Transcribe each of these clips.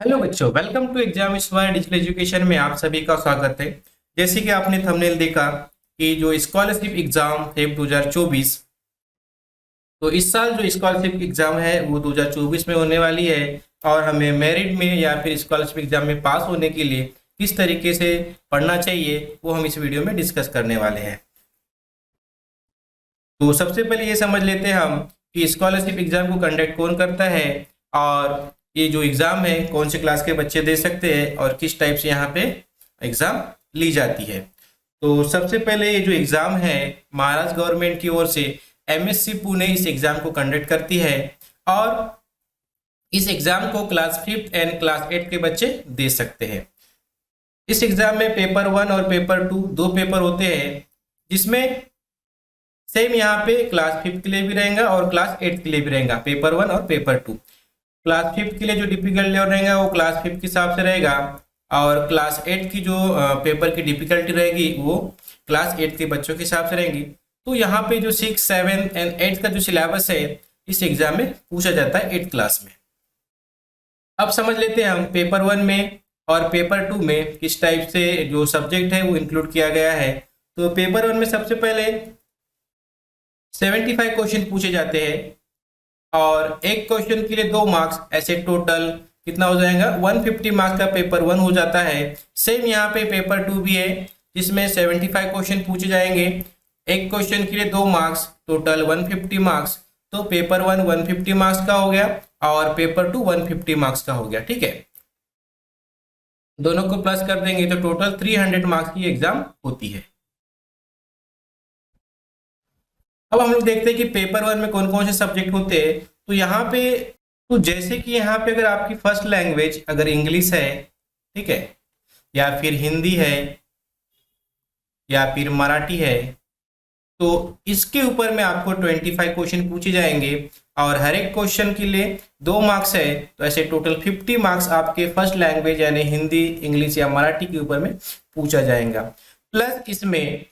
Hello बच्चों, welcome to exam square digital education में आप सभी का स्वागत है। जैसे कि आपने थंबनेल देखा कि जो स्कॉलरशिप एग्जाम है 2024, तो इस साल जो स्कॉलरशिप एग्जाम है वो 2024 में होने वाली है। और हमें मेरिट में या फिर स्कॉलरशिप एग्जाम में पास होने के लिए किस तरीके से पढ़ना चाहिए वो हम इस वीडियो में डिस्कस करने वाले हैं। तो सबसे पहले ये समझ लेते हैं हम कि स्कॉलरशिप एग्जाम को कंडक्ट कौन करता है, और ये जो एग्ज़ाम है कौन से क्लास के बच्चे दे सकते हैं और किस टाइप से यहाँ पे एग्ज़ाम ली जाती है। तो सबसे पहले ये जो एग्ज़ाम है महाराष्ट्र गवर्नमेंट की ओर से एमएससी पुणे इस एग्ज़ाम को कंडक्ट करती है। और इस एग्ज़ाम को क्लास 5th एंड क्लास 8 के बच्चे दे सकते हैं। इस एग्ज़ाम में पेपर 1 और पेपर 2 दो पेपर होते हैं, जिसमें सेम यहाँ पे क्लास 5th के लिए भी रहेगा और क्लास 8th के लिए भी रहेगा, पेपर 1 और पेपर 2। क्लास 5th के लिए जो डिफिकल्ट लेवल रहेगा वो क्लास 5th के हिसाब से रहेगा, और क्लास 8 की जो पेपर की डिफिकल्टी रहेगी वो क्लास 8 के बच्चों के हिसाब से रहेंगी। तो यहाँ पे जो 6, 7 एंड 8 का जो सिलेबस है इस एग्जाम में पूछा जाता है 8th क्लास में। अब समझ लेते हैं हम पेपर 1 में और पेपर 2 में किस टाइप से जो सब्जेक्ट है वो इंक्लूड किया गया है। तो पेपर 1 में सबसे पहले 75 क्वेश्चन पूछे जाते हैं और एक क्वेश्चन के लिए 2 मार्क्स, ऐसे टोटल कितना हो जाएगा 150 मार्क्स का पेपर 1 हो जाता है। सेम यहाँ पे पेपर 2 भी है जिसमें 75 क्वेश्चन पूछे जाएंगे, एक क्वेश्चन के लिए 2 मार्क्स, टोटल 150 मार्क्स। तो पेपर 1 150 मार्क्स का हो गया और पेपर 2 150 मार्क्स का हो गया। ठीक है, दोनों को प्लस कर देंगे तो टोटल 300 मार्क्स की एग्जाम होती है। अब हम लोग देखते हैं कि पेपर 1 में कौन कौन से सब्जेक्ट होते हैं। तो यहाँ पे तो जैसे कि यहाँ पे अगर आपकी फर्स्ट लैंग्वेज अगर इंग्लिश है, ठीक है, या फिर हिंदी है या फिर मराठी है, तो इसके ऊपर में आपको 25 क्वेश्चन पूछे जाएंगे और हर एक क्वेश्चन के लिए 2 मार्क्स है। तो ऐसे टोटल 50 मार्क्स आपके फर्स्ट लैंग्वेज यानी हिंदी, इंग्लिश या मराठी के ऊपर में पूछा जाएगा। प्लस इसमें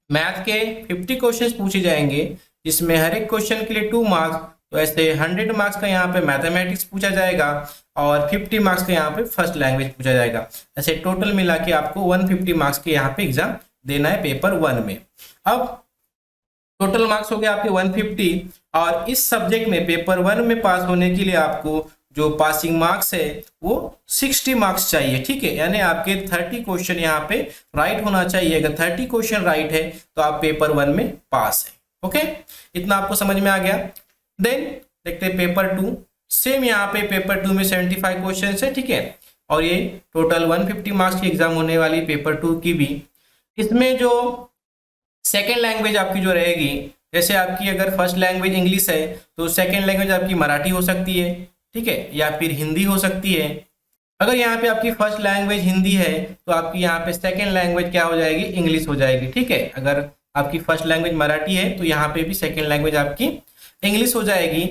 मैथ के 50 क्वेश्चंस पूछे जाएंगे जिसमें हर एक क्वेश्चन के लिए 2 मार्क्स। तो ऐसे 100 मार्क्स का यहाँ पे मैथमेटिक्स पूछा जाएगा और 50 मार्क्स का यहाँ पे फर्स्ट लैंग्वेज पूछा जाएगा। ऐसे टोटल मिला के आपको 150 मार्क्स के यहाँ पे एग्जाम देना है पेपर 1 में। अब टोटल मार्क्स हो गया आपके 150, और इस सब्जेक्ट में पेपर 1 में पास होने के लिए आपको जो पासिंग मार्क्स है वो 60 मार्क्स चाहिए। ठीक है, यानी आपके 30 क्वेश्चन यहाँ पे राइट होना चाहिए। अगर 30 क्वेश्चन राइट है तो आप पेपर 1 में पास है। ओके, इतना आपको समझ में आ गया। देन देखते हैं पेपर 2। सेम यहाँ पे पेपर 2 में 75 क्वेश्चन है, ठीक है, और ये टोटल 150 मार्क्स की एग्जाम होने वाली पेपर 2 की भी। इसमें जो सेकेंड लैंग्वेज आपकी जो रहेगी, जैसे आपकी अगर फर्स्ट लैंग्वेज इंग्लिश है तो सेकेंड लैंग्वेज आपकी मराठी हो सकती है, ठीक है, या फिर हिंदी हो सकती है। अगर यहाँ पे आपकी फर्स्ट लैंग्वेज हिंदी है तो आपकी यहाँ पे सेकेंड लैंग्वेज क्या हो जाएगी, इंग्लिश हो जाएगी। ठीक है, अगर आपकी फर्स्ट लैंग्वेज मराठी है तो यहाँ पे भी सेकेंड लैंग्वेज आपकी इंग्लिश हो जाएगी।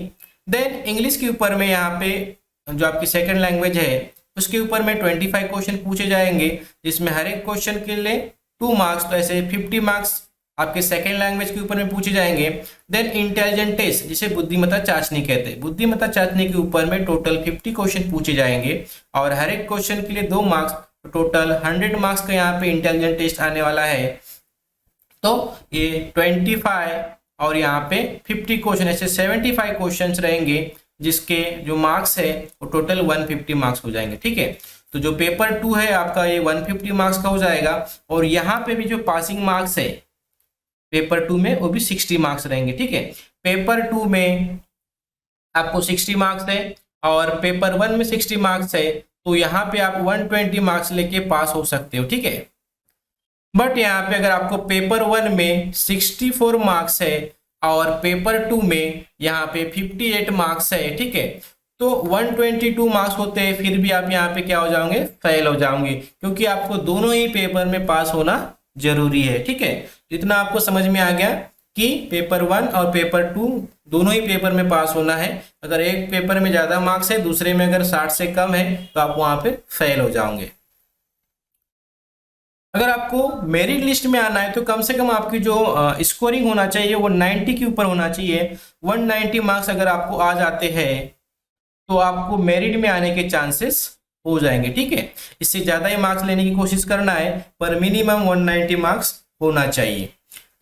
देन इंग्लिश के ऊपर में यहाँ पे जो आपकी सेकेंड लैंग्वेज है उसके ऊपर में 25 क्वेश्चन पूछे जाएंगे जिसमें हर एक क्वेश्चन के लिए 2 मार्क्स। तो ऐसे 50 मार्क्स आपके सेकेंड लैंग्वेज के ऊपर में पूछे जाएंगे। देन इंटेलिजेंट टेस्ट, जिसे बुद्धिमत्ता चाशनी कहते हैं, बुद्धिमत्ता चाशनी के ऊपर में टोटल 50 क्वेश्चन पूछे जाएंगे और हर एक क्वेश्चन के लिए 2 मार्क्स, टोटल 100 मार्क्स का यहाँ पे इंटेलिजेंट टेस्ट आने वाला है। तो ये 25 और यहाँ पे 50 क्वेश्चन, ऐसे 75 क्वेश्चन रहेंगे जिसके जो मार्क्स है वो टोटल 150 मार्क्स हो जाएंगे। ठीक है, तो जो पेपर 2 है आपका ये 150 मार्क्स का हो जाएगा, और यहाँ पे भी जो पासिंग मार्क्स है पेपर 2 में वो भी 60 मार्क्स रहेंगे। ठीक है, पेपर 2 में आपको 60 मार्क्स है और पेपर 1 में 60 मार्क्स है, तो यहाँ पे आप 120 मार्क्स लेके पास हो सकते हो। ठीक है, बट यहाँ पे अगर आपको पेपर 1 में 64 मार्क्स है और पेपर 2 में यहाँ पे 58 मार्क्स है, ठीक है, तो 122 मार्क्स होते हैं, फिर भी आप यहाँ पे क्या हो जाओगे, फेल हो जाओगे, क्योंकि आपको दोनों ही पेपर में पास होना जरूरी है। ठीक है, इतना आपको समझ में आ गया कि पेपर 1 और पेपर 2 दोनों ही पेपर में पास होना है। अगर एक पेपर में ज्यादा मार्क्स है, दूसरे में अगर 60 से कम है तो आप वहां पे फेल हो जाओगे। अगर आपको मेरिट लिस्ट में आना है तो कम से कम आपकी जो स्कोरिंग होना चाहिए वो 90 के ऊपर होना चाहिए। 190 मार्क्स अगर आपको आ जाते हैं तो आपको मेरिट में आने के चांसेस हो जाएंगे। ठीक है, इससे ज़्यादा ही मार्क्स लेने की कोशिश करना है, पर मिनिमम 190 मार्क्स होना चाहिए।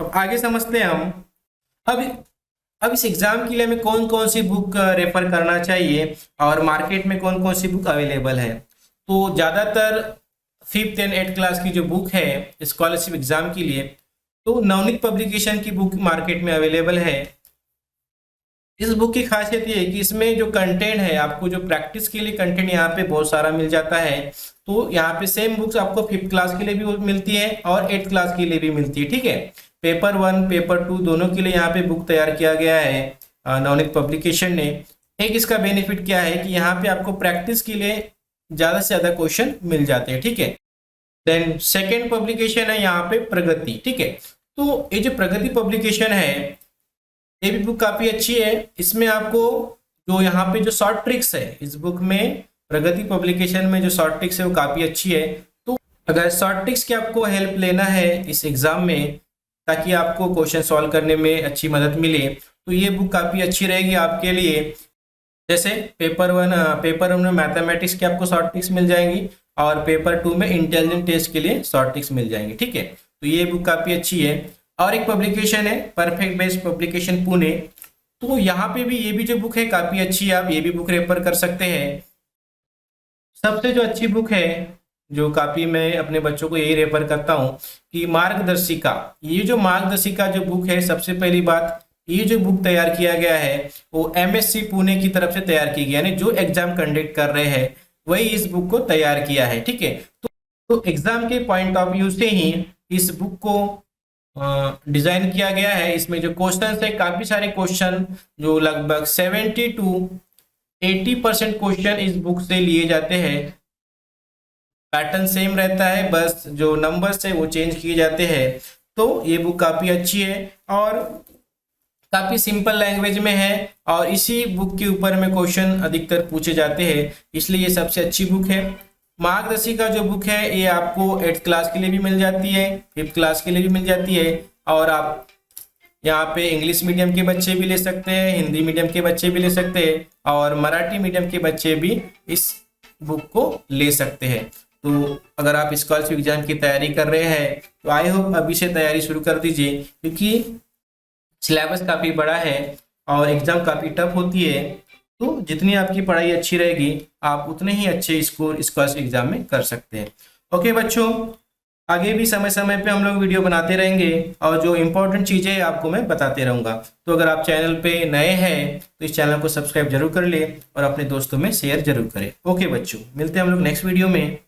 अब आगे समझते हैं हम। अब इस एग्जाम के लिए हमें कौन कौन सी बुक रेफर करना चाहिए और मार्केट में कौन कौन सी बुक अवेलेबल है। तो ज़्यादातर 5th एंड 8th क्लास की जो बुक है स्कॉलरशिप एग्जाम के लिए, तो नवनीत पब्लिकेशन की बुक मार्केट में अवेलेबल है। इस बुक की खासियत ये है कि इसमें जो कंटेंट है, आपको जो प्रैक्टिस के लिए कंटेंट यहाँ पे बहुत सारा मिल जाता है। तो यहाँ पे सेम बुक्स आपको 5th क्लास के लिए भी मिलती है और 8th क्लास के लिए भी मिलती है। ठीक है, पेपर 1 पेपर 2 दोनों के लिए यहाँ पे बुक तैयार किया गया है नवनीत पब्लिकेशन ने। एक इसका बेनिफिट क्या है कि यहाँ पे आपको प्रैक्टिस के लिए ज़्यादा से ज़्यादा क्वेश्चन मिल जाते हैं। ठीक है, देन सेकेंड पब्लिकेशन है यहाँ पे प्रगति। ठीक है, तो ये जो प्रगति पब्लिकेशन है ये भी बुक काफ़ी अच्छी है। इसमें आपको जो यहाँ पे जो शॉर्ट ट्रिक्स है, इस बुक में प्रगति पब्लिकेशन में जो शॉर्ट ट्रिक्स है वो काफ़ी अच्छी है। तो अगर शॉर्ट ट्रिक्स की आपको हेल्प लेना है इस एग्ज़ाम में ताकि आपको क्वेश्चन सॉल्व करने में अच्छी मदद मिले, तो ये बुक काफ़ी अच्छी रहेगी आपके लिए। जैसे पेपर 1 में मैथमेटिक्स के आपको शॉर्ट ट्रिक्स मिल जाएंगी और पेपर 2 में इंटेलिजेंट टेस्ट के लिए शॉर्ट ट्रिक्स मिल जाएंगी। ठीक है, तो ये बुक काफ़ी अच्छी है। और एक पब्लिकेशन है परफेक्ट बेस्ट पब्लिकेशन पुणे, तो यहाँ पे भी ये भी जो बुक है काफ़ी अच्छी है, आप ये भी बुक रेफर कर सकते हैं। सबसे जो अच्छी बुक है जो काफ़ी मैं अपने बच्चों को यही रेफर करता हूँ कि मार्गदर्शिका। ये जो मार्गदर्शिका जो बुक है, सबसे पहली बात ये जो बुक तैयार किया गया है वो MSc पुणे की तरफ से तैयार की गई, यानी जो एग्जाम कंडक्ट कर रहे हैं वही इस बुक को तैयार किया है। ठीक है, तो एग्जाम के पॉइंट ऑफ व्यू से ही इस बुक को डिजाइन किया गया है। इसमें जो क्वेश्चन है काफी सारे क्वेश्चन जो लगभग 70 to 80% क्वेश्चन इस बुक से लिए जाते हैं। पैटर्न सेम रहता है, बस जो नंबर्स है वो चेंज किए जाते हैं। तो ये बुक काफी अच्छी है और काफी सिंपल लैंग्वेज में है और इसी बुक के ऊपर में क्वेश्चन अधिकतर पूछे जाते हैं, इसलिए ये सबसे अच्छी बुक है। मार्गदर्शिका जो बुक है ये आपको 8th क्लास के लिए भी मिल जाती है, 5th क्लास के लिए भी मिल जाती है और आप यहाँ पे इंग्लिश मीडियम के बच्चे भी ले सकते हैं, हिंदी मीडियम के बच्चे भी ले सकते हैं और मराठी मीडियम के बच्चे भी इस बुक को ले सकते हैं। तो अगर आप स्कॉलरशिप एग्जाम की तैयारी कर रहे हैं तो आई होप अभी से तैयारी शुरू कर दीजिए, क्योंकि सिलेबस काफ़ी बड़ा है और एग्ज़ाम काफ़ी टफ होती है। तो जितनी आपकी पढ़ाई अच्छी रहेगी आप उतने ही अच्छे स्कोर स्कॉलरशिप एग्जाम में कर सकते हैं। ओके बच्चों, आगे भी समय समय पे हम लोग वीडियो बनाते रहेंगे और जो इम्पोर्टेंट चीज़ें आपको मैं बताते रहूँगा। तो अगर आप चैनल पे नए हैं तो इस चैनल को सब्सक्राइब जरूर कर ले और अपने दोस्तों में शेयर जरूर करें। ओके बच्चों, मिलते हैं हम लोग नेक्स्ट वीडियो में।